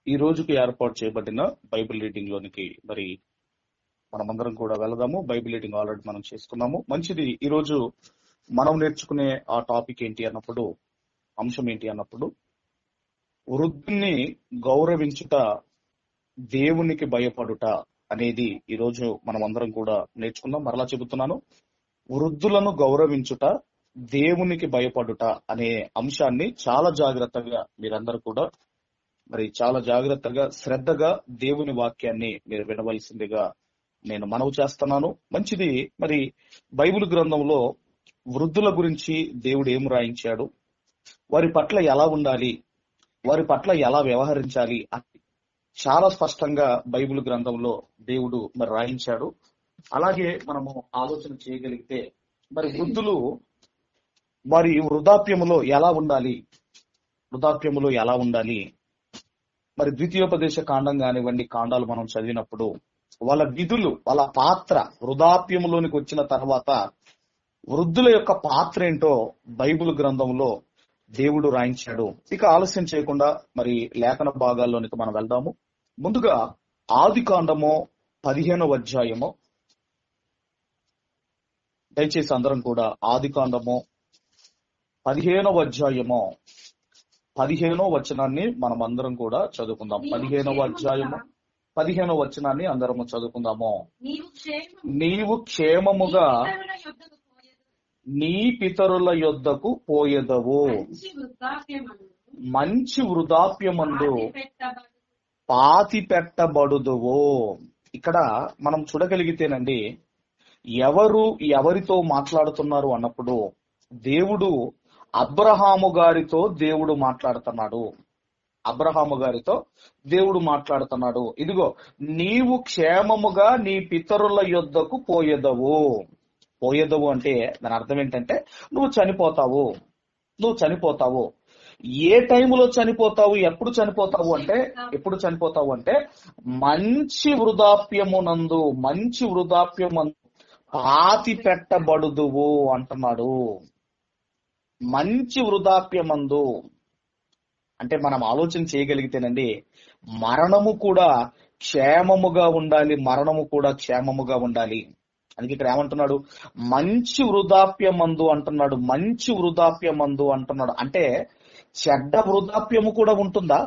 ఈ రోజుకి ఏర్పాటు చేయబడిన బైబిల్ రీడింగ్ లోనికి మరి మనమందరం కూడా వెళదాము. బైబిల్ రీడింగ్ ఆల్రెడీ మనం చేసుకున్నాము. మంచిది. ఈ రోజు మనం నేర్చుకునే ఆ టాపిక్ ఏంటి అన్నప్పుడు, అంశం ఏంటి అన్నప్పుడు, వృద్ధుల్ని గౌరవించుట, దేవునికి భయపడుట అనేది ఈ రోజు మనం అందరం కూడా నేర్చుకుందాం. మరలా చెబుతున్నాను, వృద్ధులను గౌరవించుట, దేవునికి భయపడుట అనే అంశాన్ని చాలా జాగ్రత్తగా మీరందరూ కూడా మరి చాలా జాగ్రత్తగా శ్రద్ధగా దేవుని వాక్యాన్ని మీరు వినవలసిందిగా నేను మనవి చేస్తున్నాను. మంచిది. మరి బైబిల్ గ్రంథంలో వృద్ధుల గురించి దేవుడు ఏం రాయించాడు, వారి పట్ల ఎలా ఉండాలి, వారి పట్ల ఎలా వ్యవహరించాలి అని చాలా స్పష్టంగా బైబిల్ గ్రంథంలో దేవుడు మరి రాయించాడు. అలాగే మనము ఆలోచన చేయగలిగితే మరి వృద్ధులు వారి వృద్ధాప్యములో ఎలా ఉండాలి, మరి ద్వితీయోపదేశ కాండం కానివ్వండి, కాండాలు మనం చదివినప్పుడు వాళ్ళ విధులు, వాళ్ళ పాత్ర, వృద్ధాప్యములోనికి వచ్చిన తర్వాత వృద్ధుల యొక్క పాత్ర ఏంటో బైబిల్ గ్రంథంలో దేవుడు రాయించాడు. ఇక ఆలస్యం చేయకుండా మరి లేఖన భాగాల్లోనికి మనం వెళ్దాము. ముందుగా ఆదికాండము 15వ అధ్యాయము, దయచేసి అందరం కూడా ఆదికాండము 15వ అధ్యాయము 15వ వచనాన్ని మనం అందరం కూడా చదువుకుందాం. 15వ అధ్యాయము 15వ వచనాన్ని అందరము చదువుకుందాము. నీవు క్షేమముగా నీ పితరుల యొద్దకు పోయెదవు, మంచి వృద్ధాప్యమందు పాతి పెట్టబడుదువు. ఇక్కడ మనం చూడగలిగితేనండి, ఎవరితో మాట్లాడుతున్నారు అన్నప్పుడు దేవుడు అబ్రహాము గారితో దేవుడు మాట్లాడుతున్నాడు. ఇదిగో, నీవు క్షేమముగా నీ పితరుల యొద్దకు పోయెదవు అంటే దాని అర్థం ఏంటంటే నువ్వు చనిపోతావు. ఏ టైములో చనిపోతావు, ఎప్పుడు చనిపోతావు అంటే మంచి వృద్ధాప్యమందు పాతి పెట్టబడుదువు అంటున్నాడు. మంచి వృద్ధాప్యమందు అంటే మనం ఆలోచన చేయగలిగితేనండి, మరణము కూడా క్షేమముగా ఉండాలి. అందుకే ఇక్కడ ఏమంటున్నాడు, మంచి వృద్ధాప్యమందు అంటున్నాడు. అంటే చెడ్డ వృద్ధాప్యము కూడా ఉంటుందా?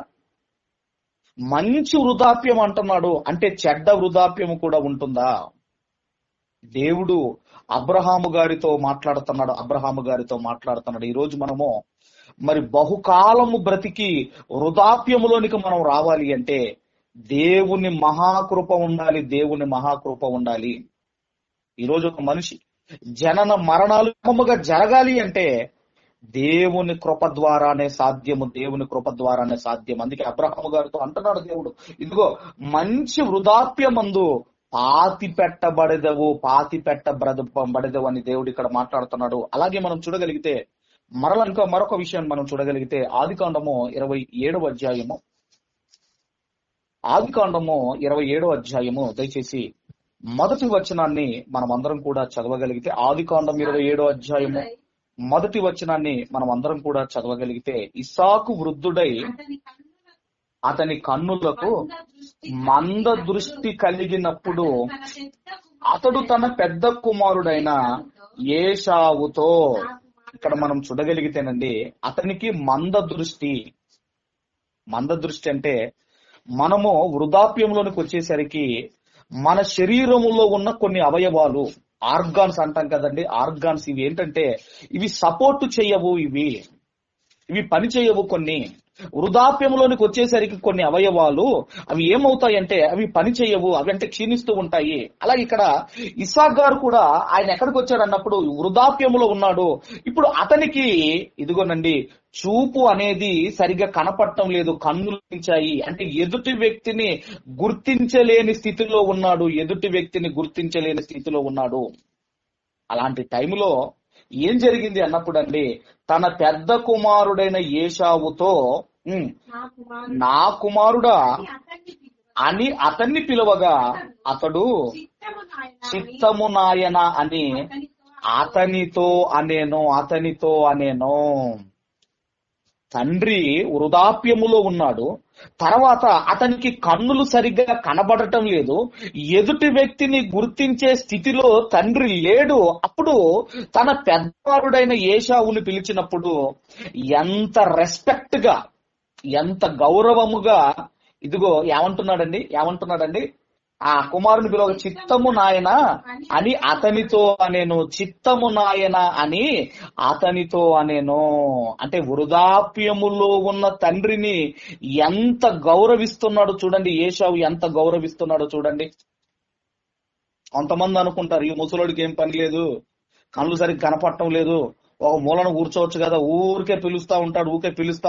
మంచి వృద్ధాప్యం అంటున్నాడు అంటే చెడ్డ వృద్ధాప్యము కూడా ఉంటుందా? దేవుడు అబ్రహాము గారితో మాట్లాడుతున్నాడు. ఈ రోజు మనము మరి బహుకాలము బ్రతికి వృద్ధాప్యములోనికి మనం రావాలి అంటే దేవుని మహాకృప ఉండాలి. ఈరోజు ఒక మనిషి జనన మరణాలు క్రమముగా జరగాలి అంటే దేవుని కృప ద్వారానే సాధ్యము. అందుకే అబ్రహాము గారితో అంటున్నాడు దేవుడు, ఇదిగో మంచి వృద్ధాప్యమందు పాతి పెట్టబడేదవు అని దేవుడు ఇక్కడ మాట్లాడుతున్నాడు. అలాగే మనం చూడగలిగితే మరొక విషయాన్ని మనం చూడగలిగితే ఆదికాండము 27వ అధ్యాయము దయచేసి మొదటి వచనాన్ని మనం అందరం కూడా చదవగలిగితే, ఆదికాండం 27వ అధ్యాయము మొదటి వచనాన్ని మనం అందరం కూడా చదవగలిగితే, ఇస్సాకు వృద్ధుడై అతని కన్నులకు మంద దృష్టి కలిగినప్పుడు అతడు తన పెద్ద కుమారుడైన ఏశావుతో, ఇక్కడ మనం చూడగలిగితేనండి, అతనికి మంద దృష్టి అంటే మనము వృద్ధాప్యంలోనికి వచ్చేసరికి మన శరీరములో ఉన్న కొన్ని అవయవాలు, ఆర్గాన్స్ అంటాం కదండి, ఆర్గాన్స్ ఇవి ఏంటంటే ఇవి సపోర్ట్ చేయవు, ఇవి పని చేయవు. కొన్ని వృద్ధాప్యంలోనికి వచ్చేసరికి కొన్ని అవయవాలు అవి ఏమవుతాయంటే అవి పని చేయవు, అవి అంటే క్షీణిస్తూ ఉంటాయి. అలాగే ఇక్కడ ఇస్సాకు గారు కూడా ఆయన ఎక్కడికి వచ్చాడు అన్నప్పుడు వృద్ధాప్యములో ఉన్నాడు. ఇప్పుడు అతనికి ఇదిగోనండి చూపు అనేది సరిగ్గా కనపడటం లేదు, కన్నులు పెంచాయి. అంటే ఎదుటి వ్యక్తిని గుర్తించలేని స్థితిలో ఉన్నాడు. అలాంటి టైంలో ఏం జరిగింది అన్నప్పుడు అండి, తన పెద్ద కుమారుడైన ఏశావుతో నా కుమారుడా అని అతన్ని పిలువగా అతడు చిత్తము నాయన అని అతనితో అనేను. తండ్రి వృధాప్యములో ఉన్నాడు. తర్వాత అతనికి కన్నులు సరిగ్గా కనబడటం లేదు. ఎదుటి వ్యక్తిని గుర్తించే స్థితిలో తండ్రి లేడు. అప్పుడు తన పెద్దవారుడైన ఏశావుని పిలిచినప్పుడు ఎంత రెస్పెక్ట్ గా, ఎంత గౌరవముగా ఇదిగో ఏమంటున్నాడండి ఆ కుమారుని పిలువ, చిత్తము నాయన అని అతనితో అనేను, చిత్తము నాయన అని అతనితో అనేను. అంటే వృధాప్యములో ఉన్న తండ్రిని ఎంత గౌరవిస్తున్నాడో చూడండి. ఏశావు ఎంత గౌరవిస్తున్నాడో చూడండి. కొంతమంది అనుకుంటారు ఈ ముసలోడికి ఏం పని లేదు, కళ్ళు సరిగ్గా కనపడటం లేదు, ఒక మూలను కూర్చోవచ్చు కదా, ఊరికే పిలుస్తా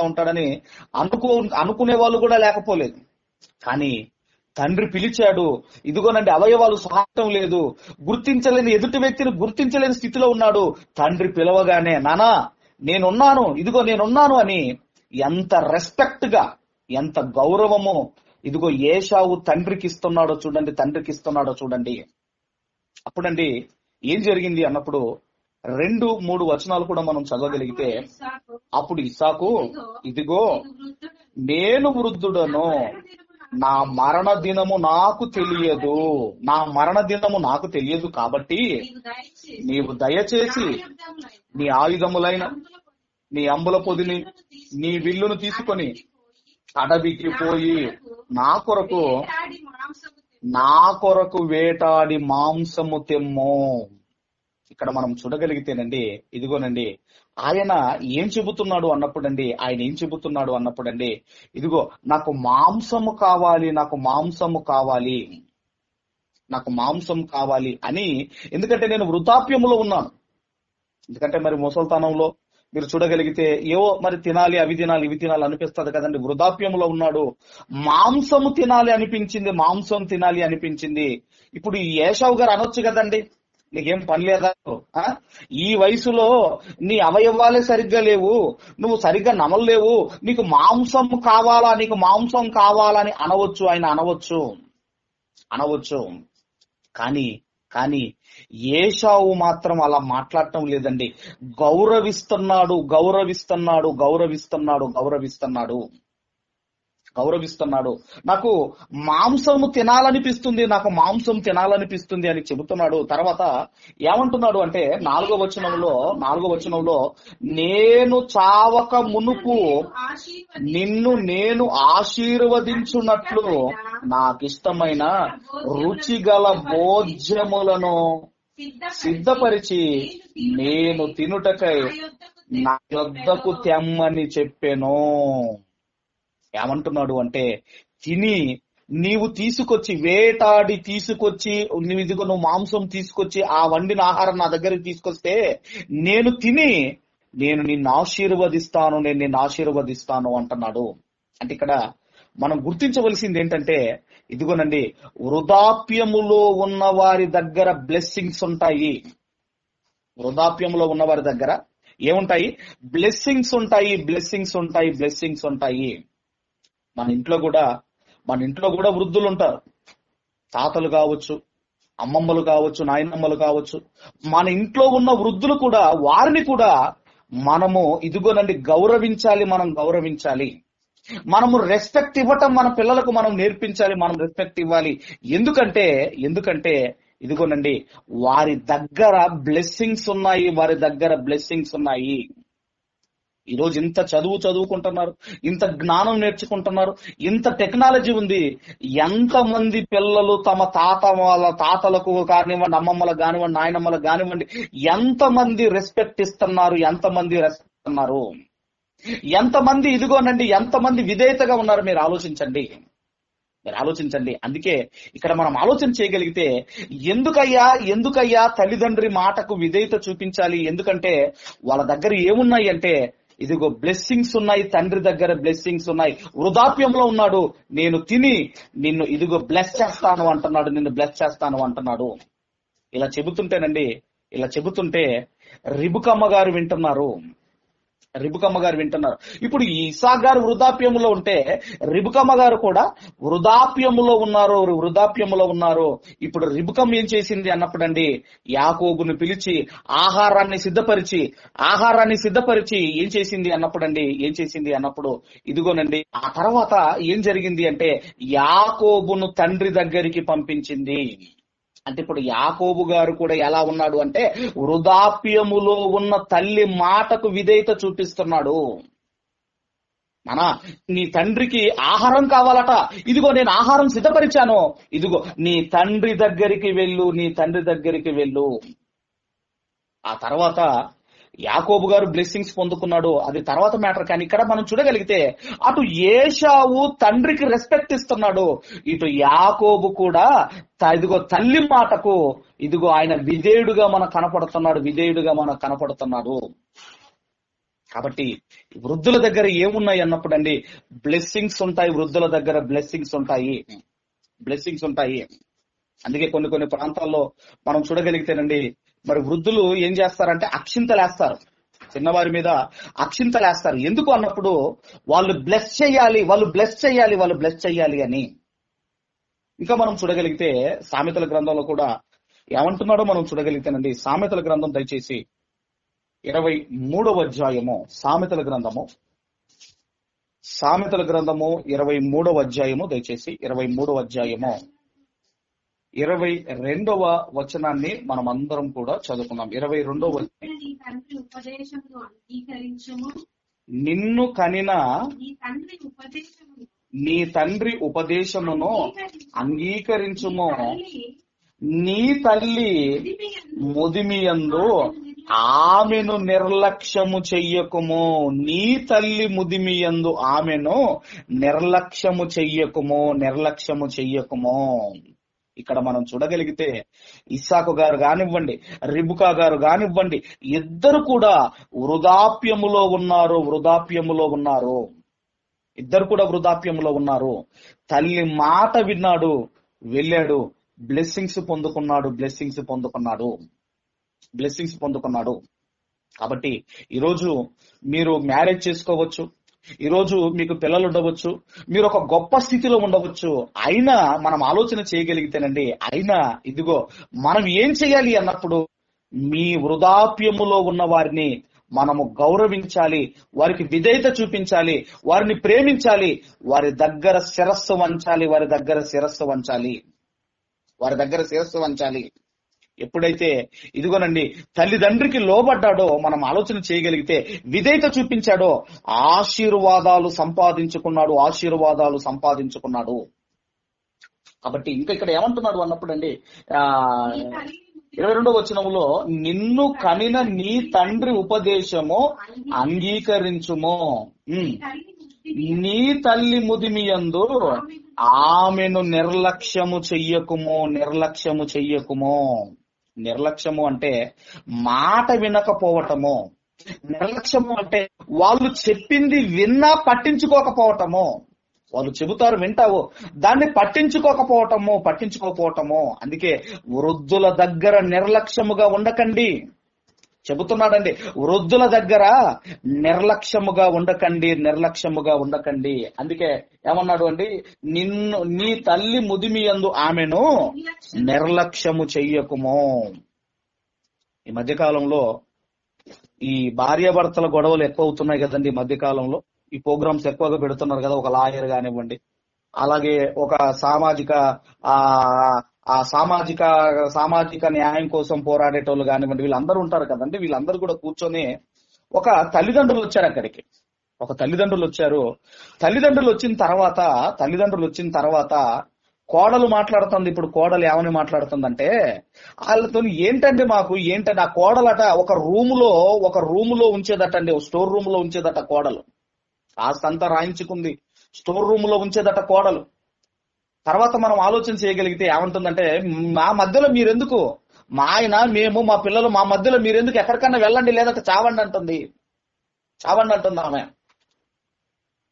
ఉంటాడని అనుకునే వాళ్ళు కూడా లేకపోలేదు. కానీ తండ్రి పిలిచాడు. ఇదిగోనండి అవయవాలు సాగటం లేదు, గుర్తించలేని, ఎదుటి వ్యక్తిని గుర్తించలేని స్థితిలో ఉన్నాడు. తండ్రి పిలవగానే నానా నేనున్నాను, ఇదిగో నేనున్నాను అని ఎంత రెస్పెక్ట్ గా, ఎంత గౌరవమో ఇదిగో ఏశావు తండ్రికి ఇస్తున్నాడో చూడండి. అప్పుడండి ఏం జరిగింది అన్నప్పుడు 2-3 వచనాలు కూడా మనం చదవగలిగితే, అప్పుడు ఇస్సాకు ఇదిగో నేను వృద్ధుడను, నా మరణ దినము నాకు తెలియదు కాబట్టి నీవు దయచేసి నీ ఆయుధములైన నీ అంబుల పొదిని నీ విల్లును తీసుకొని అడవికి పోయి నా కొరకు వేటాడి మాంసము తెమ్ము. ఇక్కడ మనం చూడగలిగితేనండి, ఇదిగోనండి ఆయన ఏం చెబుతున్నాడు అన్నప్పుడండి, ఇదిగో నాకు మాంసము కావాలి అని. ఎందుకంటే నేను వృద్ధాప్యములో ఉన్నాను. ఎందుకంటే మరి ముసల్తనంలో మీరు చూడగలిగితే ఏవో మరి తినాలి, అవి తినాలి, ఇవి తినాలి అనిపిస్తుంది కదండి. వృద్ధాప్యంలో ఉన్నాడు, మాంసం తినాలి అనిపించింది. ఇప్పుడు ఈ ఏశావు గారు అనొచ్చు కదండి, నీకేం పని లేదా, ఈ వయసులో నీ అవయవాలే సరిగ్గా లేవు, నువ్వు సరిగ్గా నమలలేవు, నీకు మాంసం కావాలని అనవచ్చు, ఆయన అనవచ్చు. కానీ ఏశావు మాత్రం అలా మాట్లాడటం లేదండి. గౌరవిస్తున్నాడు. నాకు మాంసము తినాలనిపిస్తుంది అని చెబుతున్నాడు. తర్వాత ఏమంటున్నాడు అంటే 4వ వచనంలో నేను చావక మునుపు నిన్ను నేను ఆశీర్వదించున్నట్లు నాకిష్టమైన రుచిగల భోజ్యములను సిద్ధపరిచి నేను తినుటకై నా యొద్దకు తెమ్మని చెప్పెను. ఏమంటున్నాడు అంటే, తిని నీవు తీసుకొచ్చి వేటాడి తీసుకొచ్చి నువ్వు మాంసం తీసుకొచ్చి ఆ వండిన ఆహారం నా దగ్గరికి తీసుకొస్తే నేను తిని నేను నిన్ను ఆశీర్వదిస్తాను అంటున్నాడు. అంటే ఇక్కడ మనం గుర్తించవలసింది ఏంటంటే, ఇదిగోనండి వృధాప్యములో ఉన్న వారి దగ్గర బ్లెస్సింగ్స్ ఉంటాయి. వృధాప్యంలో ఉన్న వారి దగ్గర ఏముంటాయి? బ్లెస్సింగ్స్ ఉంటాయి. మన ఇంట్లో కూడా వృద్ధులు ఉంటారు. తాతలు కావచ్చు, అమ్మమ్మలు కావచ్చు, నాయనమ్మలు కావచ్చు. మన ఇంట్లో ఉన్న వృద్ధులు కూడా, వారిని కూడా మనము ఇదిగోనండి గౌరవించాలి. మనము రెస్పెక్ట్ ఇవ్వటం మన పిల్లలకు మనం నేర్పించాలి. మనం రెస్పెక్ట్ ఇవ్వాలి. ఎందుకంటే ఇదిగోనండి వారి దగ్గర బ్లెస్సింగ్స్ ఉన్నాయి. ఈరోజు ఇంత చదువుకుంటున్నారు, ఇంత జ్ఞానం నేర్చుకుంటున్నారు, ఇంత టెక్నాలజీ ఉంది. ఎంతమంది పిల్లలు తమ తాతలకు కానివ్వండి, అమ్మమ్మలకు కానివ్వండి, నాయనమ్మలకు కానివ్వండి, ఎంతమంది రెస్పెక్ట్ ఇస్తున్నారు, ఎంతమంది ఇదిగోనండి ఎంతమంది విధేయతగా ఉన్నారు మీరు ఆలోచించండి. అందుకే ఇక్కడ మనం ఆలోచన చేయగలిగితే, ఎందుకయ్యా తల్లిదండ్రి మాటకు విధేయత చూపించాలి? ఎందుకంటే వాళ్ళ దగ్గర ఏమున్నాయి అంటే, ఇదిగో బ్లెస్సింగ్స్ ఉన్నాయి. తండ్రి దగ్గర బ్లెస్సింగ్స్ ఉన్నాయి. వృధాప్యంలో ఉన్నాడు, నేను తిని నిన్ను ఇదిగో బ్లెస్ చేస్తాను అంటున్నాడు. ఇలా చెబుతుంటే రిబుకమ్మ గారు వింటున్నారు. రిబుకమ్మ గారు వింటున్నారు. ఇప్పుడు ఇస్సాకు గారు వృద్ధాప్యములో ఉంటే రిబుకమ్మ గారు కూడా వృద్ధాప్యములో ఉన్నారు. ఇప్పుడు రిబుకమ్మ ఏం చేసింది అన్నప్పుడండి, యాకోబును పిలిచి ఆహారాన్ని సిద్ధపరిచి ఏం చేసింది అన్నప్పుడు ఇదిగోనండి, ఆ తర్వాత ఏం జరిగింది అంటే యాకోబును తండ్రి దగ్గరికి పంపించింది. అంటే ఇప్పుడు యాకోబు గారు కూడా ఎలా ఉన్నాడు అంటే వృద్ధాప్యములో ఉన్న తల్లి మాటకు విధేయత చూపిస్తున్నాడు. నీ తండ్రికి ఆహారం కావాలట, ఇదిగో నేను ఆహారం సిద్ధపరిచాను, ఇదిగో నీ తండ్రి దగ్గరికి వెళ్ళు. ఆ తర్వాత యాకోబు గారు బ్లెస్సింగ్స్ పొందుకున్నాడు, అది తర్వాత మ్యాటర్. కానీ ఇక్కడ మనం చూడగలిగితే అటు ఏశావు తండ్రికి రెస్పెక్ట్ ఇస్తున్నాడు, ఇటు యాకోబు కూడా ఇదిగో తల్లి మాటకు ఇదిగో ఆయన విధేయుడుగా మనకు కనపడుతున్నాడు. కాబట్టి వృద్ధుల దగ్గర ఏమున్నాయి అన్నప్పుడు అండి బ్లెస్సింగ్స్ ఉంటాయి. వృద్ధుల దగ్గర బ్లెస్సింగ్స్ ఉంటాయి. అందుకే కొన్ని ప్రాంతాల్లో మనం చూడగలిగితేనండి, మరి వృద్ధులు ఏం చేస్తారంటే అక్షింతలేస్తారు, చిన్నవారి మీద అక్షింతలేస్తారు. ఎందుకు అన్నప్పుడు వాళ్ళు బ్లెస్ చేయాలి అని. ఇంకా మనం చూడగలిగితే సామెతల గ్రంథంలో కూడా ఏమంటున్నాడో మనం చూడగలిగితేనండి, సామెతల గ్రంథం దయచేసి 23వ అధ్యాయము, సామెతల గ్రంథము 23వ అధ్యాయము, దయచేసి 23వ అధ్యాయము 22వ వచనాన్ని మనం అందరం కూడా చదువుకున్నాం. 22వ నిన్ను కనిన నీ తండ్రి ఉపదేశమును అంగీకరించుము, నీ తల్లి ముదిమియందు ఆమెను నిర్లక్ష్యము చెయ్యకుము. నీ తల్లి ముదిమియందు ఆమెను నిర్లక్ష్యము చెయ్యకుము. ఇక్కడ మనం చూడగలిగితే ఇస్సాకు గారు కానివ్వండి, రిబుకా గారు కానివ్వండి, ఇద్దరు కూడా వృద్ధాప్యములో ఉన్నారు. తల్లి మాట విన్నాడు, వెళ్ళాడు, బ్లెస్సింగ్స్ పొందుకున్నాడు. కాబట్టి ఈరోజు మీరు మ్యారేజ్ చేసుకోవచ్చు, ఈరోజు మీకు పిల్లలు ఉండవచ్చు, మీరు ఒక గొప్ప స్థితిలో ఉండవచ్చు. అయినా మనం ఆలోచన చేయగలిగితేనండి, అయినా ఇదిగో మనం ఏం చేయాలి అన్నప్పుడు మీ వృద్ధాప్యములో ఉన్న వారిని మనము గౌరవించాలి, వారికి విధేయత చూపించాలి, వారిని ప్రేమించాలి, వారి దగ్గర శిరస్సు వంచాలి. ఎప్పుడైతే ఇదిగోనండి తల్లిదండ్రికి లోబడ్డాడో, మనం ఆలోచన చేయగలిగితే విధేయత చూపించాడో, ఆశీర్వాదాలు సంపాదించుకున్నాడు. కాబట్టి ఇంకా ఇక్కడ ఏమంటున్నాడు అన్నప్పుడు అండి 22వ వచనంలో, నిన్ను కనిన నీ తండ్రి ఉపదేశము అంగీకరించుము, నీ తల్లి ముదిమియందు ఆమెను నిర్లక్ష్యము చెయ్యకుము. నిర్లక్ష్యము అంటే మాట వినకపోవటము. నిర్లక్ష్యము అంటే వాళ్ళు చెప్పింది విన్నా పట్టించుకోకపోవటము. వాళ్ళు చెబుతారు, వింటావు, దాన్ని పట్టించుకోకపోవటము. అందుకే వృద్ధుల దగ్గర నిర్లక్ష్యముగా ఉండకండి చెబుతున్నాడండి. వృద్ధుల దగ్గర నిర్లక్ష్యముగా ఉండకండి. అందుకే ఏమన్నాడు అండి, నీ తల్లి ముదిమియందు ఆమెను నిర్లక్ష్యము చెయ్యకుము. ఈ మధ్యకాలంలో ఈ భార్యాభర్తల గొడవలు ఎక్కువ అవుతున్నాయి కదండి. ఈ మధ్యకాలంలో ఈ ప్రోగ్రామ్స్ ఎక్కువగా పెడుతున్నారు కదా, ఒక లాయర్ కానివ్వండి, అలాగే ఒక సామాజిక న్యాయం కోసం పోరాడేటోళ్ళు కానివ్వండి, వీళ్ళందరూ ఉంటారు కదండి. వీళ్ళందరూ కూడా కూర్చొని ఒక తల్లిదండ్రులు వచ్చారు అక్కడికి. తల్లిదండ్రులు వచ్చిన తర్వాత కోడలు మాట్లాడుతుంది. ఇప్పుడు కోడలు ఏమని మాట్లాడుతుందంటే, వాళ్ళతో ఏంటంటే ఆ కోడలట ఒక రూమ్ లో ఉంచేదటండి, స్టోర్ రూమ్ లో ఉంచేదట కోడలు. ఆస్తంతా రాయించుకుంది, స్టోర్ రూమ్ లో ఉంచేదట కోడలు. తర్వాత మనం ఆలోచన చేయగలిగితే ఏమంటుందంటే, మా మధ్యలో మీరెందుకు, మా ఆయన, మేము, మా పిల్లలు, మా మధ్యలో మీరెందుకు, ఎక్కడికన్నా వెళ్ళండి, లేదంటే చావండి అంటుంది ఆమె.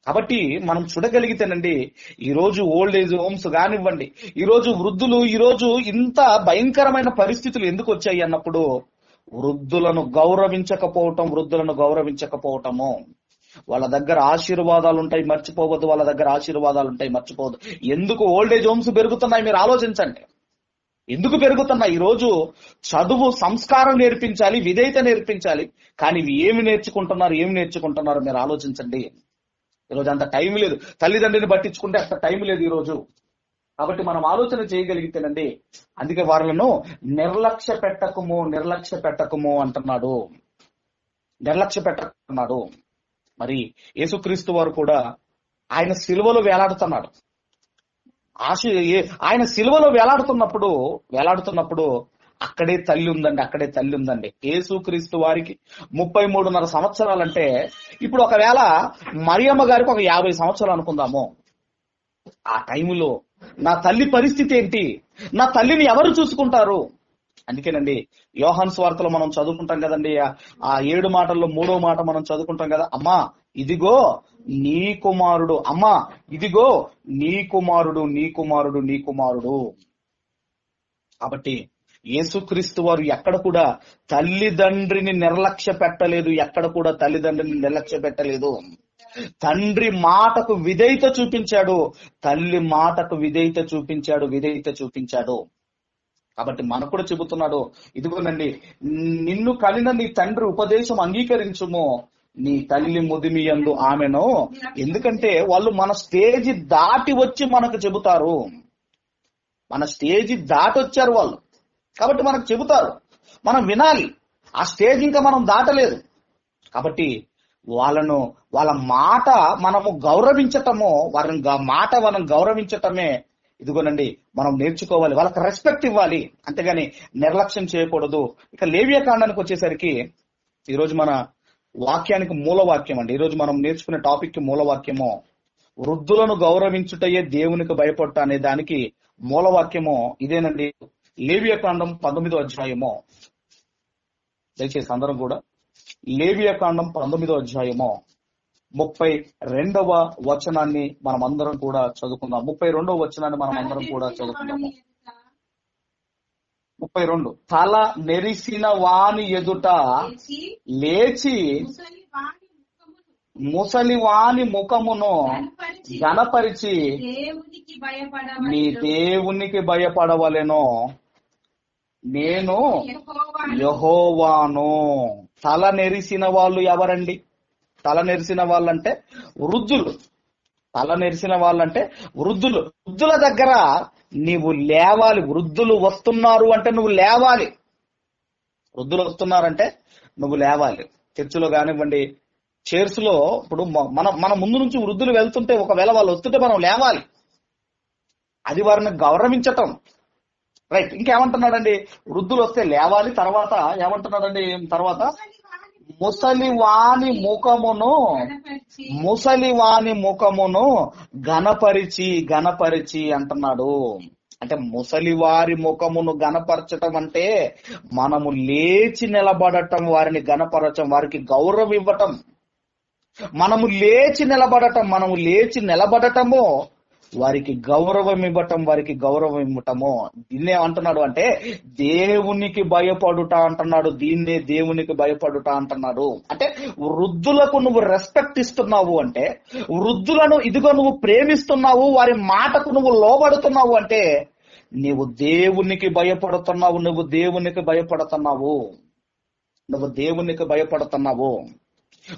కాబట్టి మనం చూడగలిగితేనండి, ఈ రోజు ఓల్డ్ ఏజ్ హోమ్స్ కానివ్వండి, ఈ రోజు వృద్ధులు, ఈ రోజు ఇంత భయంకరమైన పరిస్థితులు ఎందుకు వచ్చాయి అన్నప్పుడు వృద్ధులను గౌరవించకపోవటము. వాళ్ళ దగ్గర ఆశీర్వాదాలు ఉంటాయి, మర్చిపోవద్దు. వాళ్ళ దగ్గర ఆశీర్వాదాలు ఉంటాయి, మర్చిపోవద్దు. ఎందుకు ఓల్డేజ్ హోమ్స్ పెరుగుతున్నాయి మీరు ఆలోచించండి. ఎందుకు పెరుగుతున్నాయి? ఈ రోజు చదువు, సంస్కారం నేర్పించాలి, విధేయత నేర్పించాలి. కానీ ఇవి ఏమి నేర్చుకుంటున్నారు మీరు ఆలోచించండి. ఈరోజు అంత టైం లేదు. తల్లిదండ్రిని పట్టించుకుంటే అంత టైం లేదు ఈ రోజు. కాబట్టి మనం ఆలోచన చేయగలిగితేనండి, అందుకే వాళ్ళను నిర్లక్ష్య పెట్టకము అంటున్నాడు. నిర్లక్ష్య పెట్టకున్నాడు. మరి యేసుక్రీస్తు వారు కూడా ఆయన సిలువలో వేలాడుతున్నాడు. ఆయన సిలువలో వేలాడుతున్నప్పుడు అక్కడే తల్లి ఉందండి. యేసుక్రీస్తు వారికి 33.5 సంవత్సరాలంటే, ఇప్పుడు ఒకవేళ మరియమ్మ గారికి ఒక 50 సంవత్సరాలు అనుకుందాము. ఆ టైంలో నా తల్లి పరిస్థితి ఏంటి? నా తల్లిని ఎవరు చూసుకుంటారు? అందుకేనండి యోహాను సువార్తలో మనం చదువుకుంటాం కదండి, ఆ 7 మాటల్లో 3వ మాట మనం చదువుకుంటాం కదా, అమ్మా ఇదిగో నీ కుమారుడు, అమ్మా ఇదిగో నీ కుమారుడు. కాబట్టి యేసుక్రీస్తు వారు ఎక్కడ కూడా తల్లిదండ్రిని నిర్లక్ష్య పెట్టలేదు. తండ్రి మాటకు విధేయత చూపించాడు, తల్లి మాటకు విధేయత చూపించాడు. కాబట్టి మనకు కూడా చెబుతున్నాడు, ఇదిగోనండి నిన్ను కలిగిన నీ తండ్రి ఉపదేశం అంగీకరించుము, నీ తల్లి ముదిమియందు ఆమెను. ఎందుకంటే వాళ్ళు మన స్టేజ్ దాటి వచ్చి మనకు చెబుతారు. మన స్టేజ్ దాటి వచ్చారు వాళ్ళు, కాబట్టి మనకు చెబుతారు, మనం వినాలి. ఆ స్టేజ్ ఇంకా మనం దాటలేదు. కాబట్టి వాళ్ళ మాట మనము గౌరవించటము, మనం గౌరవించటమే ఇదిగోనండి మనం నేర్చుకోవాలి. వాళ్ళకి రెస్పెక్ట్ ఇవ్వాలి, అంతేగాని నిర్లక్ష్యం చేయకూడదు. ఇక లేవియా కాండానికి వచ్చేసరికి ఈరోజు మన వాక్యానికి మూలవాక్యం అండి. ఈరోజు మనం నేర్చుకునే టాపిక్ కి మూలవాక్యము వృద్ధులను గౌరవించుటయే దేవునికి భయపడట అనే దానికి మూలవాక్యము ఇదేనండి. లేవియా కాండం 19వ అధ్యాయము, దయచేసి అందరం కూడా లేవియా కాండం 19వ అధ్యాయము 32వ వచనాన్ని మనం అందరం కూడా చదువుకుందాం. 32వ వచనాన్ని మనం అందరం కూడా చదువుకుందాము. 32 తల నెరిసిన వాని ఎదుట లేచి ముసలి వాని ముఖమును ఘనపరిచి నీ దేవునికి భయపడవలెను, నేను యెహోవాను. తల నెరిసిన వాళ్ళు ఎవరండి? తల నెరిసిన వాళ్ళంటే వృద్ధులు. వృద్ధుల దగ్గర నీవు లేవాలి. వృద్ధులు వస్తున్నారు అంటే నువ్వు లేవాలి. చర్చిలో కానివ్వండి, చైర్స్ లో ఇప్పుడు మన ముందు నుంచి వృద్ధులు వెళ్తుంటే, ఒకవేళ వాళ్ళు వస్తుంటే మనం లేవాలి. అది వారిని గౌరవించటం. రైట్. ఇంకేమంటున్నాడండి? వృద్ధులు వస్తే లేవాలి. తర్వాత ఏమంటున్నాడండి? తర్వాత ముసలి వాని ముఖమును గణపరిచి అంటున్నాడు. అంటే ముసలి వారి ముఖమును గణపరచటం అంటే మనము లేచి నిలబడటం, వారిని గణపరచం, వారికి గౌరవం ఇవ్వటం. మనము లేచి నిలబడటము వారికి గౌరవం ఇవ్వటము. దీన్నే అంటున్నాడు అంటే దేవునికి భయపడుట అంటున్నాడు. అంటే వృద్ధులకు నువ్వు రెస్పెక్ట్ ఇస్తున్నావు అంటే, వృద్ధులను ఇదిగో నువ్వు ప్రేమిస్తున్నావు, వారి మాటకు నువ్వు లోబడుతున్నావు అంటే నీవు దేవునికి భయపడుతున్నావు.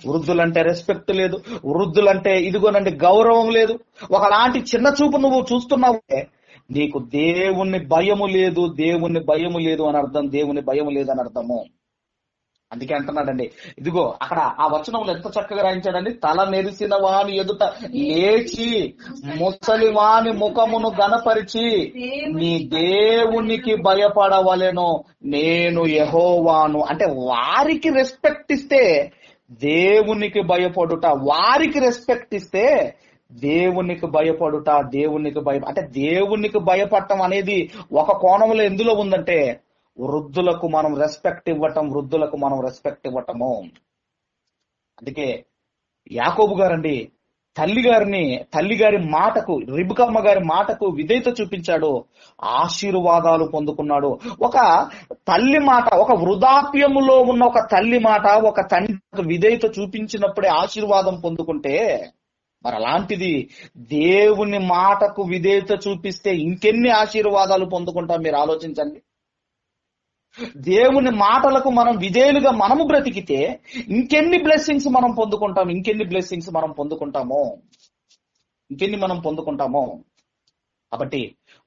వృద్ధులంటే రెస్పెక్ట్ లేదు, వృద్ధులంటే ఇదిగోనండి గౌరవం లేదు, ఒకలాంటి చిన్న చూపు నువ్వు చూస్తున్నావు, నీకు దేవుని భయము లేదు అని అర్థం. దేవుని భయము లేదని అర్థము. అందుకే అంటున్నాడండి, ఇదిగో అక్కడ ఆ వచనంలో ఎంత చక్కగా రాయించాడండి. తల నెరిసిన వాని ఎదుట లేచి ముసలి వాని ముఖమును గణపరిచి నీ దేవునికి భయపడవలెను, నేను యెహోవాను. అంటే వారికి రెస్పెక్ట్ ఇస్తే దేవునికి భయపడుట, వారికి రెస్పెక్ట్ ఇస్తే దేవునికి అంటే దేవునికి భయపడటం అనేది ఒక కోణంలో ఎందులో ఉందంటే వృద్ధులకు మనం రెస్పెక్ట్ ఇవ్వటము. అందుకే యాకోబు గారండి తల్లి గారి మాటకు, రిబకమ్మ గారి మాటకు విధేయత చూపించాడు, ఆశీర్వాదాలు పొందుకున్నాడు. ఒక తల్లి మాట, ఒక వృద్ధాప్యములో ఉన్న ఒక తల్లి మాట ఒక తండ్రి విధేయత చూపించినప్పుడే ఆశీర్వాదం పొందుకుంటే, మరి అలాంటిది దేవుని మాటకు విధేయత చూపిస్తే ఇంకెన్ని ఆశీర్వాదాలు పొందుకుంటాం మీరు ఆలోచించండి. దేవుని మాటలకు మనం విధేయులుగా మనము బ్రతికితే ఇంకెన్ని బ్లెస్సింగ్స్ మనం పొందుకుంటామో. కాబట్టి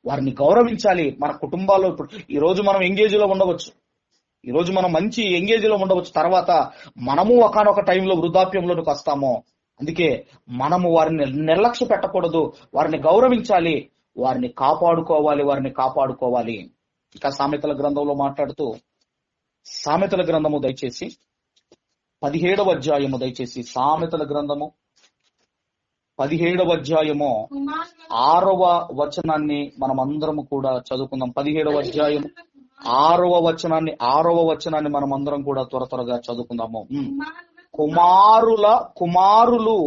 వారిని గౌరవించాలి. మన కుటుంబాల్లో ఇప్పుడు ఈ రోజు మనం ఎంగేజ్ లో ఉండవచ్చు, ఈ రోజు మనం మంచి ఎంగేజ్ లో ఉండవచ్చు, తర్వాత మనము ఒకానొక టైంలో వృద్ధాప్యంలోకి వస్తాము. అందుకే మనము వారిని నిర్లక్ష్య పెట్టకూడదు, వారిని గౌరవించాలి, వారిని కాపాడుకోవాలి. ఇక సామెతల గ్రంథంలో మాట్లాడుతూ, సామెతల గ్రంథము దయచేసి 17వ అధ్యాయము, సామెతల గ్రంథము 17వ అధ్యాయము 6వ వచనాన్ని మనం అందరము కూడా చదువుకుందాం. 17వ అధ్యాయం 6వ వచనాన్ని మనం అందరం కూడా త్వరగా చదువుకుందాము. కుమారులు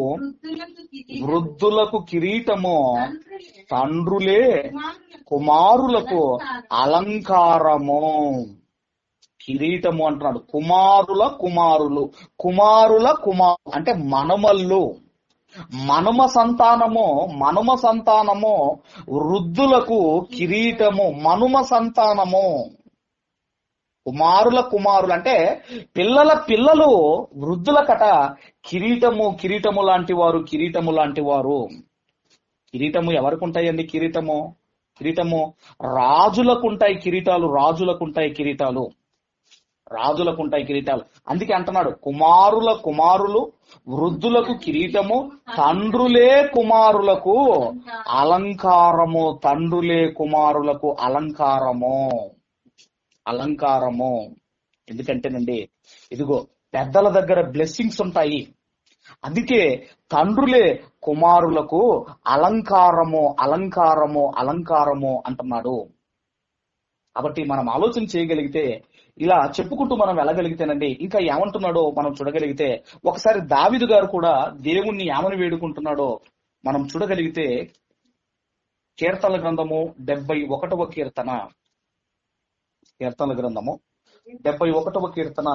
వృద్ధులకు కిరీటము, తండ్రులే కుమారులకు అలంకారము. కిరీటము అంటున్నాడు. కుమారులు అంటే మనుమలు, మనుమ సంతానము వృద్ధులకు కిరీటము. మనుమ సంతానము కుమారులు అంటే పిల్లలు వృద్ధుల కట కిరీటము లాంటి వారు. కిరీటము ఎవరికి ఉంటాయండి? కిరీటము రాజులకుంటాయి కిరీటాలు. అందుకే అంటున్నాడు, కుమారులు వృద్ధులకు కిరీటము, తండ్రులే కుమారులకు అలంకారము. ఎందుకంటేనండి, ఇదిగో పెద్దల దగ్గర బ్లెస్సింగ్స్ ఉంటాయి. అందుకే తండ్రులే కుమారులకు అలంకారము అంటున్నాడు. కాబట్టి మనం ఆలోచన చేయగలిగితే, ఇలా చెప్పుకుంటూ మనం వెళ్ళగలిగితేనండి, ఇంకా ఏమంటున్నాడో మనం చూడగలిగితే, ఒకసారి దావీదు గారు కూడా దేవుణ్ణి ఏమని వేడుకుంటున్నాడో మనం చూడగలిగితే, కీర్తనల గ్రంథము 71వ కీర్తన, 71వ కీర్తన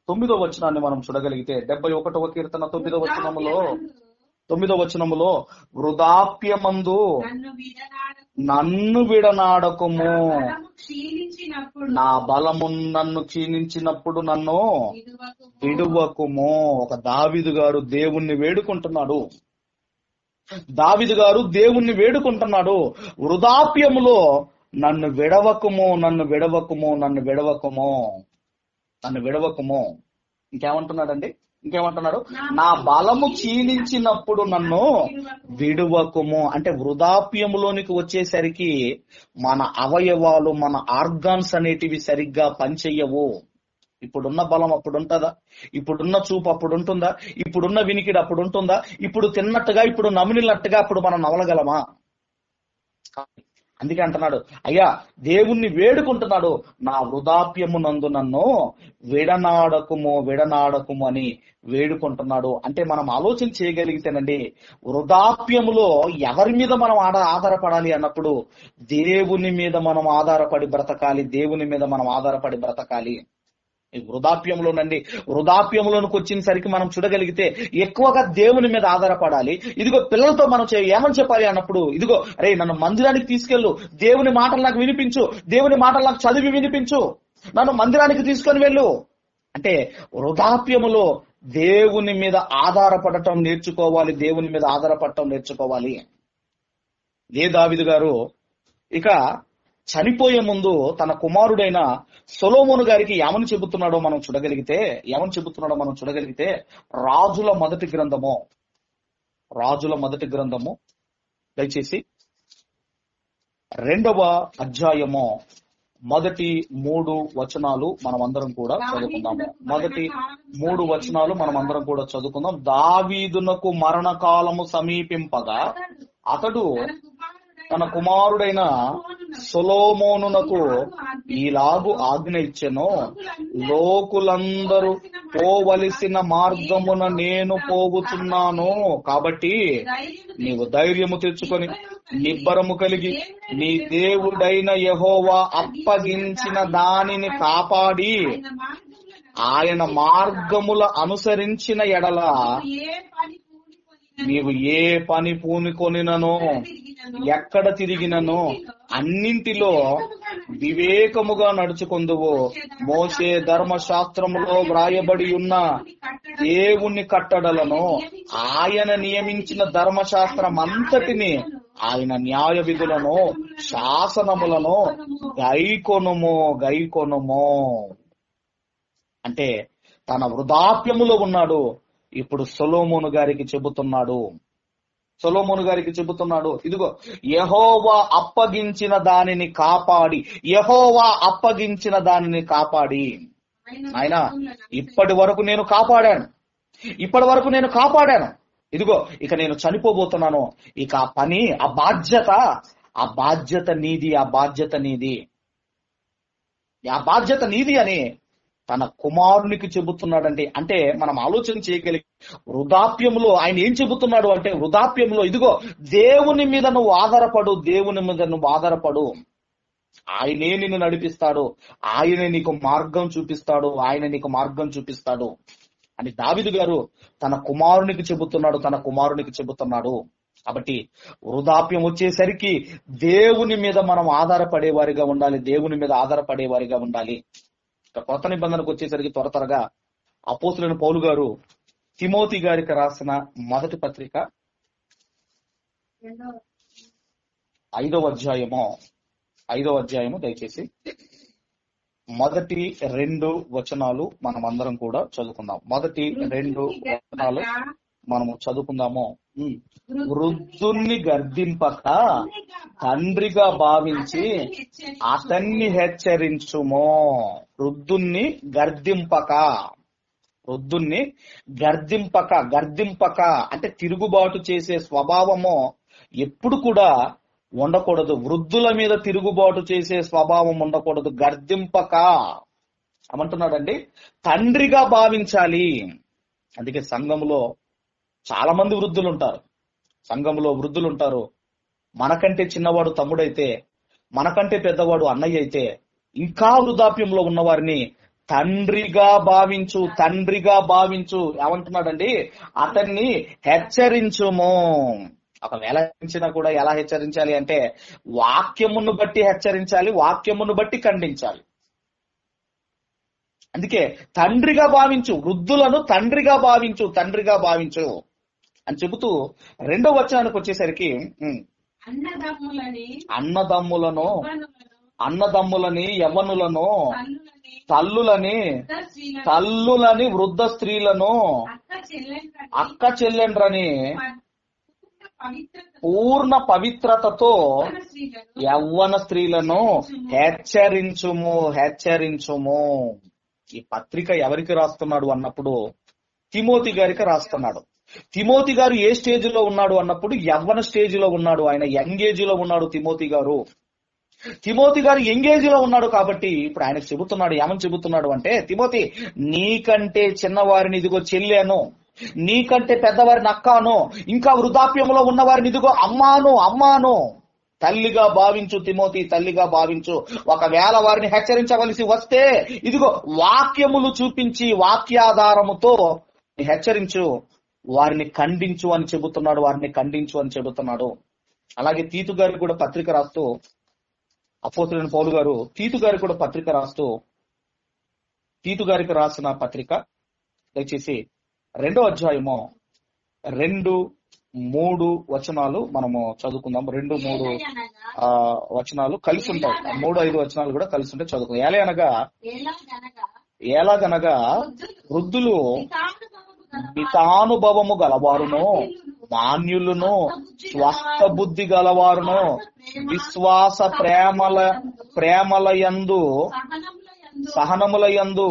9వ వచనాన్ని మనం చూడగలిగితే, 71వ కీర్తన 9వ వచనములో వృద్ధాప్యమందు నన్ను విడనాడకుము, నా బలము నన్ను క్షీణించినప్పుడు నన్ను విడువకుము. ఒక దావీదు గారు దేవుణ్ణి వేడుకుంటున్నాడు, వృద్ధాప్యములో నన్ను విడవకుము. ఇంకేమంటున్నాడు? నా బలము క్షీణించినప్పుడు నన్ను విడువకుము. అంటే వృద్ధాప్యములోనికి వచ్చేసరికి మన అవయవాలు, మన ఆర్గాన్స్ అనేటివి సరిగ్గా పనిచెయ్యవు. ఇప్పుడున్న బలం అప్పుడు ఉంటుందా? ఇప్పుడున్న చూపు అప్పుడు ఉంటుందా? ఇప్పుడున్న వినికిడి అప్పుడు ఉంటుందా? ఇప్పుడు తిన్నట్టుగా, ఇప్పుడు నమిలినట్టుగా అప్పుడు మనం నవలగలమా? అందుకే అంటున్నాడు, అయ్యా దేవుణ్ణి వేడుకుంటున్నాడు, నా వృద్ధాప్యము నందు నన్ను విడనాడకుము అని వేడుకుంటున్నాడు. అంటే మనం ఆలోచన చేయగలిగితేనండి, వృద్ధాప్యములో ఎవరి మీద మనం ఆధారపడాలి అన్నప్పుడు దేవుని మీద మనం ఆధారపడి బ్రతకాలి. వృద్ధాప్యంలోనికి వచ్చినసరికి మనం చూడగలిగితే ఎక్కువగా దేవుని మీద ఆధారపడాలి. ఇదిగో పిల్లలతో మనం ఏమని చెప్పాలి అన్నప్పుడు, ఇదిగో అరే నన్ను మందిరానికి తీసుకెళ్ళు, దేవుని మాటలు నాకు వినిపించు, దేవుని మాటలు నాకు చదివి వినిపించు, నన్ను మందిరానికి తీసుకొని వెళ్ళు అంటే వృద్ధాప్యములో దేవుని మీద ఆధారపడటం నేర్చుకోవాలి. ఏ దావీదు గారు ఇక చనిపోయే ముందు తన కుమారుడైన సొలొమోను గారికి ఏమని చెబుతున్నాడో మనం చూడగలిగితే, రాజుల మొదటి గ్రంథము దయచేసి 2వ అధ్యాయము మొదటి 3 వచనాలు మనం అందరం కూడా చదువుకుందాము. మొదటి 3 వచనాలు మనం అందరం కూడా చదువుకుందాం. దావీదునకు మరణకాలము సమీపింపగా అతడు తన కుమారుడైన సొలొమోనునకు ఈలాగు ఆజ్ఞ ఇచ్చెను, లోకులందరూ పోవలసిన మార్గమున నేను పోగుతున్నాను. కాబట్టి నీవు ధైర్యము తెచ్చుకొని నిబ్బరము కలిగి నీ దేవుడైన యెహోవా అప్పగించిన దానిని కాపాడి ఆయన మార్గముల అనుసరించిన ఎడల నీవు ఏ పని పూనుకొనిననో ఎక్కడ తిరిగిననో అన్నింటిలో వివేకముగా నడుచుకొందువు. మోషే ధర్మశాస్త్రములో వ్రాయబడి ఉన్న దేవుని కట్టడలను, ఆయన నియమించిన ధర్మశాస్త్రం అంతటిని, ఆయన న్యాయ విధులను, శాసనములను గైకొనుము. అంటే తన వృద్ధాప్యములో ఉన్నాడు. ఇప్పుడు సొలొమోను గారికి చెబుతున్నాడు, ఇదిగో యెహోవా అప్పగించిన దానిని కాపాడి, ఆయన ఇప్పటి వరకు నేను కాపాడాను, ఇదిగో ఇక నేను చనిపోబోతున్నాను. ఇక ఆ పని, ఆ బాధ్యత నీది అని తన కుమారునికి చెబుతున్నాడండి. అంటే మనం ఆలోచన చేయగలిగి వృద్ధాప్యంలో ఆయన ఏం చెబుతున్నాడు అంటే, వృద్ధాప్యంలో ఇదిగో దేవుని మీద నువ్వు ఆధారపడు, ఆయనే నిన్ను నడిపిస్తాడు, ఆయనే నీకు మార్గం చూపిస్తాడు అని దావీదు గారు తన కుమారునికి చెబుతున్నాడు. కాబట్టి వృద్ధాప్యం వచ్చేసరికి దేవుని మీద మనం ఆధారపడేవారిగా ఉండాలి. కొత్త నిబంధనకు వచ్చేసరికి త్వరగా అపోస్తులైన పౌలు గారు తిమోతి గారికి రాసిన మొదటి పత్రిక 5వ అధ్యాయము దయచేసి మొదటి 2 వచనాలు మనం అందరం కూడా చదువుకుందాం. మొదటి 2 వచనాలు మనము చదువుకుందాము. వృద్ధుణ్ణి గర్దింపక తండ్రిగా భావించి అతన్ని హెచ్చరించుము. వృద్ధుణ్ణి గర్దింపక అంటే తిరుగుబాటు చేసే స్వభావము ఎప్పుడు కూడా ఉండకూడదు. వృద్ధుల మీద తిరుగుబాటు చేసే స్వభావం ఉండకూడదు. గర్దింపక ఏమంటున్నాడండి? తండ్రిగా భావించాలి. అందుకే సంఘంలో చాలా మంది వృద్ధులు ఉంటారు. మనకంటే చిన్నవాడు తమ్ముడైతే, మనకంటే పెద్దవాడు అన్నయ్య అయితే, ఇంకా వృద్ధాప్యంలో ఉన్న వారిని తండ్రిగా భావించు ఏమంటున్నాడండి? అతన్ని హెచ్చరించుము. ఒకవేళ హెచ్చరించినా కూడా ఎలా హెచ్చరించాలి అంటే, వాక్యమును బట్టి హెచ్చరించాలి, వాక్యమును బట్టి ఖండించాలి. అందుకే తండ్రిగా భావించు, వృద్ధులను తండ్రిగా భావించు అని చెబుతూ 2వ వచనానికి వచ్చేసరికి అన్నదమ్ములని యవ్వనులను తల్లులని వృద్ధ స్త్రీలను అక్క చెల్లెండ్రని పూర్ణ పవిత్రతతో యవ్వన స్త్రీలను హెచ్చరించుము. ఈ పత్రిక ఎవరికి రాస్తున్నాడు అన్నప్పుడు తిమోతి గారికి రాస్తున్నాడు. తిమోతి గారు ఏ స్టేజ్ లో ఉన్నాడు అన్నప్పుడు యవ్వన స్టేజ్ లో ఉన్నాడు. ఆయన యంగ్ ఏజ్ లో ఉన్నాడు తిమోతి గారు యంగ్ ఏజ్ లో ఉన్నాడు. కాబట్టి ఇప్పుడు ఆయనకు చెబుతున్నాడు, ఏమని చెబుతున్నాడు అంటే, తిమోతి, నీకంటే చిన్నవారిని ఇదిగో చెల్లాను, నీకంటే పెద్దవారిని అక్కాను, ఇంకా వృద్ధాప్యంలో ఉన్న వారిని ఇదిగో అమ్మాను. తల్లిగా భావించు తిమోతి, తల్లిగా భావించు. ఒకవేళ వారిని హెచ్చరించవలసి వస్తే ఇదిగో వాక్యములు చూపించి వాక్యాధారముతో హెచ్చరించు, వారిని ఖండించు అని చెబుతున్నాడు. అలాగే తీతు గారికి కూడా పత్రిక రాస్తూ, అపోస్తులైన పౌలు గారు తీతు గారికి కూడా పత్రిక రాస్తూ, తీతు గారికి రాసిన పత్రిక దయచేసి 2వ అధ్యాయము 2-3 వచనాలు మనము చదువుకుందాం. 2-3 వచనాలు కలిసి ఉంటాయి. 3-5 వచనాలు కూడా కలిసి ఉంటాయి, చదువుకుందాం. ఎలాగనగా వృద్ధులు మితానుభవము గలవారును, మాన్యులను, స్వస్థ బుద్ధి గలవారును, విశ్వాస ప్రేమలయందు సహనములయందు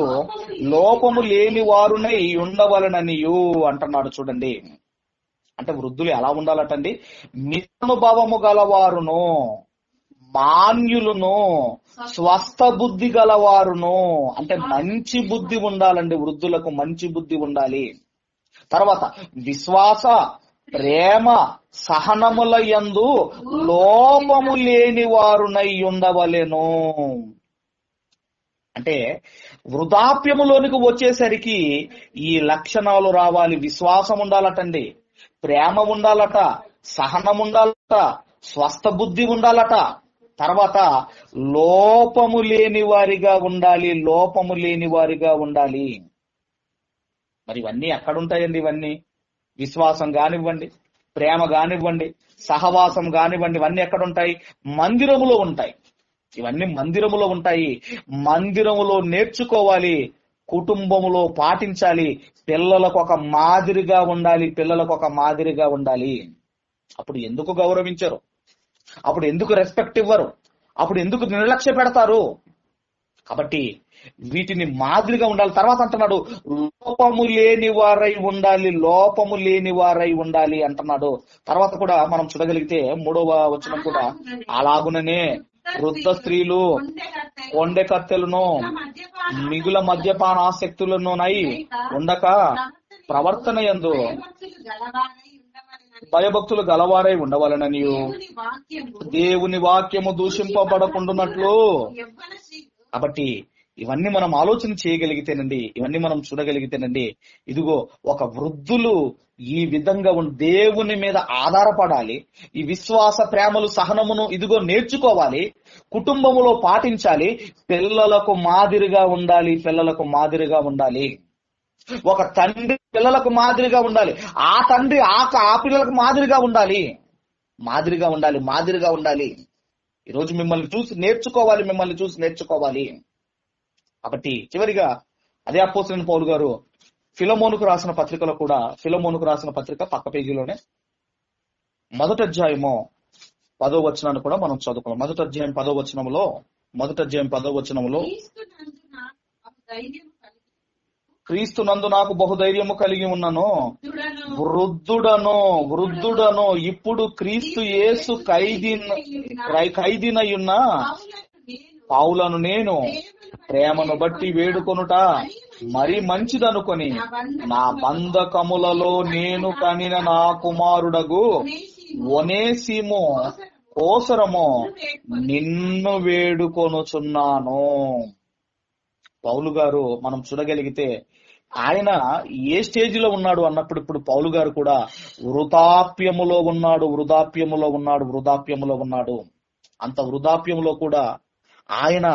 లోపము లేని వారునై ఉండవలననియు అంటున్నాడు. చూడండి, అంటే వృద్ధులు ఎలా ఉండాలటండి? మితానుభవము గలవారును, మాన్యులను, స్వస్థ బుద్ధి గలవారును. అంటే మంచి బుద్ధి ఉండాలండి, వృద్ధులకు మంచి బుద్ధి ఉండాలి. తర్వాత విశ్వాస, ప్రేమ, సహనముల యందు లోపము లేని వారునై ఉండవలెను. అంటే వృద్ధాప్యములోనికి వచ్చేసరికి ఈ లక్షణాలు రావాలి. విశ్వాసం ఉండాలటండి, ప్రేమ ఉండాలట, సహనం ఉండాలట, స్వస్థ బుద్ధి ఉండాలట. తర్వాత లోపము లేని వారిగా ఉండాలి, లోపము లేని వారిగా ఉండాలి. మరి ఇవన్నీ ఎక్కడుంటాయండి? ఇవన్నీ విశ్వాసం కానివ్వండి, ప్రేమ కానివ్వండి, సహవాసం కానివ్వండి, ఇవన్నీ ఎక్కడుంటాయి? మందిరములో ఉంటాయి. ఇవన్నీ మందిరములో ఉంటాయి. మందిరములో నేర్చుకోవాలి, కుటుంబములో పాటించాలి, పిల్లలకు ఒక మాదిరిగా ఉండాలి, పిల్లలకు ఒక మాదిరిగా ఉండాలి. అప్పుడు ఎందుకు గౌరవించరు? అప్పుడు ఎందుకు రెస్పెక్ట్ ఇవ్వరు? అప్పుడు ఎందుకు నిర్లక్ష్య పెడతారు? కాబట్టి వీటిని మాదిరిగా ఉండాలి. తర్వాత అంటున్నాడు లోపము లేని వారై ఉండాలి, లోపము లేని వారై ఉండాలి అంటున్నాడు. తర్వాత కూడా మనం చూడగలిగితే 3వ వచనం కూడా అలాగుననే వృద్ధ స్త్రీలు కొండె కత్తెలను మిగుల మద్యపాన ఆసక్తులనునై ఉండక ప్రవర్తన యందు భయభక్తులు గలవారై ఉండవలననియు దేవుని వాక్యము దూషింపబడకుండానట్లు. కాబట్టి ఇవన్నీ మనం ఆలోచన చేయగలిగితేనండి, ఇవన్నీ మనం చూడగలిగితేనండి, ఇదిగో ఒక వృద్ధులు ఈ విధంగా దేవుని మీద ఆధారపడాలి, ఈ విశ్వాస, ప్రేమలు, సహనమును ఇదిగో నేర్చుకోవాలి, కుటుంబములో పాటించాలి, పిల్లలకు మాదిరిగా ఉండాలి, పిల్లలకు మాదిరిగా ఉండాలి. ఒక తండ్రి పిల్లలకు మాదిరిగా ఉండాలి, ఆ తండ్రి ఆ పిల్లలకు మాదిరిగా ఉండాలి, మాదిరిగా ఉండాలి, మాదిరిగా ఉండాలి. ఈరోజు మిమ్మల్ని చూసి నేర్చుకోవాలి, మిమ్మల్ని చూసి నేర్చుకోవాలి. కాబట్టి చివరిగా అదే అపోస్తలుడైన పౌలు గారు ఫిలమోనుకు రాసిన పత్రికలో కూడా, ఫిలమోనుకు రాసిన పత్రిక పక్క పేజీలోనే 1వ అధ్యాయము 10వ వచనాన్ని కూడా మనం చదువుకున్నాం. 1వ అధ్యాయం 10వ వచనంలో, 1వ అధ్యాయం 10వ వచనంలో క్రీస్తు నందు నాకు బహుధైర్యము కలిగి ఉన్నను, వృద్ధుడను ఇప్పుడు క్రీస్తు యేసు ఖైదీనయున్న పౌలను నేను ప్రేమను బట్టి వేడుకొనుట మరి మంచిదనుకొని నా బంధకములలో నేను కనిన నా కుమారుడగు ఒనేసిము కోసరము నిన్ను వేడుకొనుచున్నాను. పౌలు గారు మనం చూడగలిగితే ఆయన ఏ స్టేజిలో ఉన్నాడు అన్నప్పుడు, ఇప్పుడు పౌలు గారు కూడా వృద్ధాప్యములో ఉన్నాడు, వృద్ధాప్యములో ఉన్నాడు, వృద్ధాప్యములో ఉన్నాడు. అంత వృద్ధాప్యములో కూడా ఆయన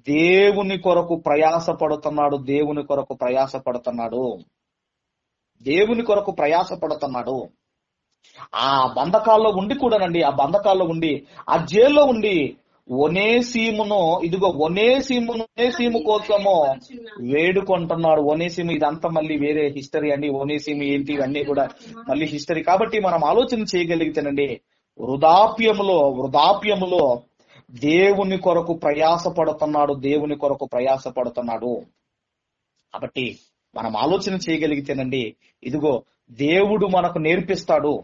దేవుని కొరకు ప్రయాసపడుతున్నాడు, దేవుని కొరకు ప్రయాసపడుతున్నాడు, దేవుని కొరకు ప్రయాసపడుతున్నాడు. ఆ బంధకాల్లో ఉండి కూడానండి, ఆ బంధకాల్లో ఉండి, ఆ జైల్లో ఉండి ఒనేసిమును, ఇదిగో ఒనేసిము కోసము వేడుకుంటున్నాడు. ఒనేసిము, ఇదంతా మళ్ళీ వేరే హిస్టరీ అండి. ఒనేసిము ఏంటి, ఇవన్నీ కూడా మళ్ళీ హిస్టరీ. కాబట్టి మనం ఆలోచన చేయగలిగితేనండి, వృద్ధాప్యములో దేవుని కొరకు ప్రయాసపడుతున్నాడు, దేవుని కొరకు ప్రయాసపడుతున్నాడు. కాబట్టి మనం ఆలోచన చేయగలిగితేనండి, ఇదిగో దేవుడు మనకు నేర్పిస్తాడు,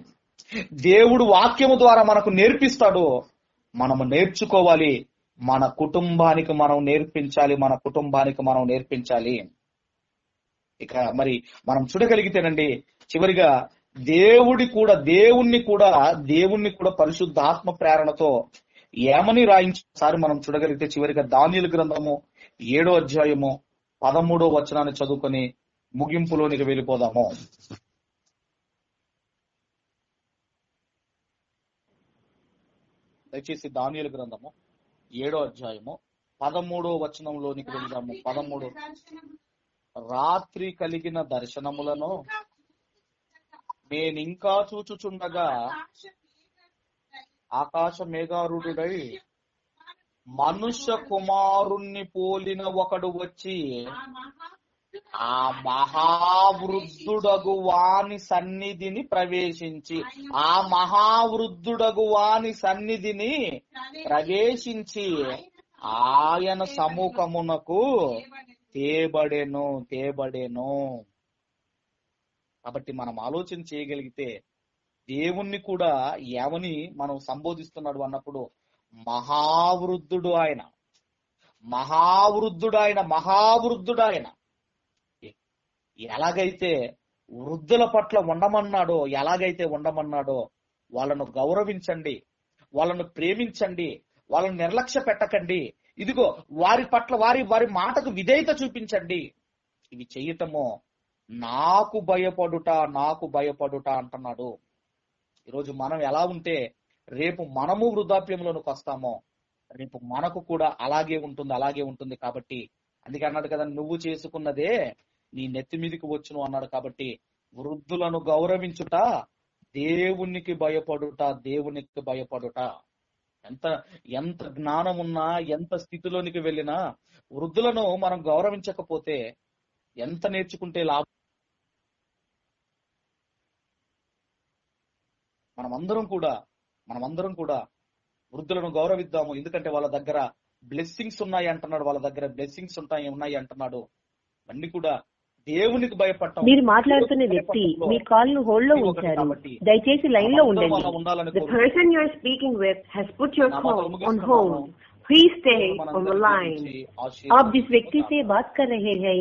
దేవుడు వాక్యము ద్వారా మనకు నేర్పిస్తాడు. మనము నేర్చుకోవాలి, మన కుటుంబానికి మనం నేర్పించాలి, మన కుటుంబానికి మనం నేర్పించాలి. ఇక మరి మనం చూడగలిగితేనండి, చివరిగా దేవుణ్ణి కూడా పరిశుద్ధాత్మ ప్రేరణతో ఏమని రాయించారు మనం చూడగలిగితే, చివరిగా దానియేలు గ్రంథము 7వ అధ్యాయము 13వ వచనాన్ని చదువుకొని ముగింపులోనికి వెళ్ళిపోదాము. దయచేసి దానియేలు గ్రంథము 7వ అధ్యాయము 13వ వచనంలోనికి వెళ్దాము. 13. రాత్రి కలిగిన దర్శనములను నేనింకా చూచుచుండగా ఆకాశ మేఘారూఢుడై మనుష్య కుమారుణ్ణి పోలిన ఒకడు వచ్చి ఆ మహావృద్ధుడగు వాని సన్నిధిని ప్రవేశించి, ఆ మహావృద్ధుడగు వాని సన్నిధిని ప్రవేశించి ఆయన సముఖమునకు తేబడెను. కాబట్టి మనం ఆలోచన చేయగలిగితే, దేవుణ్ణి కూడా ఏమని మనం సంబోధిస్తున్నాడు అన్నప్పుడు, మహావృద్ధుడు ఆయన, మహావృద్ధుడు ఆయన, మహావృద్ధుడు ఆయన. ఎలాగైతే వృద్ధుల పట్ల ఉండమన్నాడో వాళ్ళను గౌరవించండి, వాళ్ళను ప్రేమించండి, వాళ్ళను నిర్లక్ష్య పెట్టకండి. ఇదిగో వారి పట్ల వారి మాటకు విధేయత చూపించండి. ఇవి చెయ్యటము నాకు భయపడుట అంటున్నాడు. ఈరోజు మనం ఎలా ఉంటే రేపు మనము వృద్ధాప్యంలోనికి వస్తామో, రేపు మనకు కూడా అలాగే ఉంటుంది. కాబట్టి అందుకే అన్నాడు కదా, నువ్వు చేసుకున్నదే నీ నెత్తి మీదకి వచ్చును అన్నాడు. కాబట్టి వృద్ధులను గౌరవించుట, దేవునికి భయపడుట. ఎంత జ్ఞానం ఉన్నా, ఎంత స్థితిలోనికి వెళ్ళినా వృద్ధులను మనం గౌరవించకపోతే ఎంత నేర్చుకుంటే లాభం. మనమందరం కూడా వృద్ధులను గౌరవిద్దాము. ఎందుకంటే వాళ్ళ దగ్గర బ్లెస్సింగ్స్ ఉన్నాయి అంటున్నాడు. ఉన్నాయి అంటున్నాడు. అన్ని కూడా దేవునికి భయపడటం. మీరు మాట్లాడుతున్న వ్యక్తి మీ కాల్ ను హోల్డ్ లో ఉంచారు. దయచేసి లైన్ లో ఉండండి. The person you are speaking with has put your call on hold. Please stay on the line. आप जिस व्यक्ति से बात कर रहे हैं